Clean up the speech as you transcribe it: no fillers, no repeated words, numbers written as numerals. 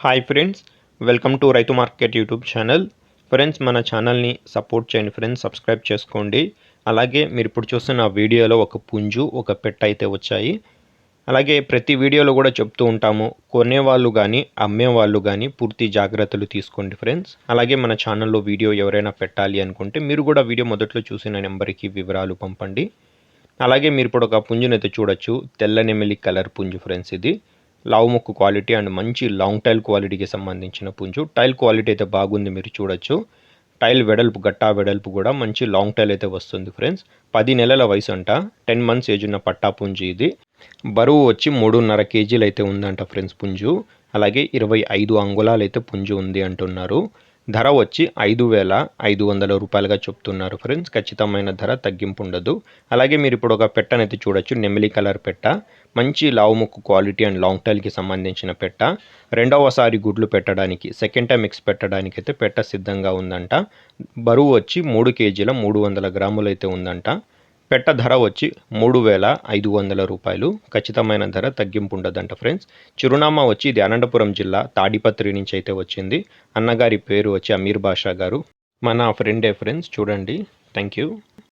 Hi friends, welcome to రైతు market YouTube channel. Friends, మన ఛానల్ని సపోర్ట్ చేయండి ఫ్రెండ్స్, సబ్స్క్రైబ్ చేసుకోండి. అలాగే మీరు ఇప్పుడు చూస్తున్న వీడియోలో ఒక పుంజు, ఒక పెట్ట అయితే వచ్చాయి. అలాగే ప్రతి వీడియోలో కూడా చెప్తూ ఉంటాము, కొనేవాళ్ళు కానీ అమ్మేవాళ్ళు కానీ పూర్తి జాగ్రత్తలు తీసుకోండి ఫ్రెండ్స్. అలాగే మన ఛానల్లో వీడియో ఎవరైనా పెట్టాలి అనుకుంటే మీరు కూడా వీడియో మొదట్లో చూసిన నెంబర్కి వివరాలు పంపండి. అలాగే మీరు ఇప్పుడు ఒక పుంజునైతే చూడొచ్చు, తెల్ల నెమిలి కలర్ పుంజు ఫ్రెండ్స్. ఇది లావు ముక్కు క్వాలిటీ అండ్ మంచి లాంగ్ టైల్ క్వాలిటీకి సంబంధించిన పుంజు. టైల్ క్వాలిటీ అయితే బాగుంది, మీరు చూడొచ్చు. టైల్ వెడల్పు, గట్టా వెడల్పు కూడా మంచి లాంగ్ టైల్ అయితే వస్తుంది ఫ్రెండ్స్. 10 నెలల వయసు అంట, 10 మంత్స్ ఏజ్ ఉన్న పట్టా పుంజు ఇది. బరువు వచ్చి 3.5 కేజీలు అయితే ఉందంట ఫ్రెండ్స్ పుంజు. అలాగే 25 అంగుళాలు అయితే పుంజు ఉంది అంటున్నారు. ధర వచ్చి 5,500 రూపాయలుగా చెప్తున్నారు ఫ్రెండ్స్. ఖచ్చితమైన ధర తగ్గింపు ఉండదు. అలాగే మీరు ఇప్పుడు ఒక పెట్టనైతే చూడొచ్చు, నెమిలి కలర్ పెట్ట. మంచి లావు ముక్కు క్వాలిటీ అండ్ లాంగ్ టైల్కి సంబంధించిన పెట్ట. రెండవసారి గుడ్లు పెట్టడానికి, సెకండ్ టైం ఎక్స్ పెట్టడానికి అయితే పెట్ట సిద్ధంగా ఉందంట. బరువు వచ్చి 3 కేజీల 300 గ్రాములు అయితే ఉందంట. పెట్ట ధర వచ్చి 3,500 రూపాయలు. ఖచ్చితమైన ధర తగ్గింపు ఉండదంట ఫ్రెండ్స్. చిరునామా వచ్చి ఇది అనంతపురం జిల్లా తాడిపత్రి నుంచి అయితే వచ్చింది. అన్నగారి పేరు వచ్చి అమీర్ బాషా గారు. మన ఫ్రెండే ఫ్రెండ్స్, చూడండి. Thank you.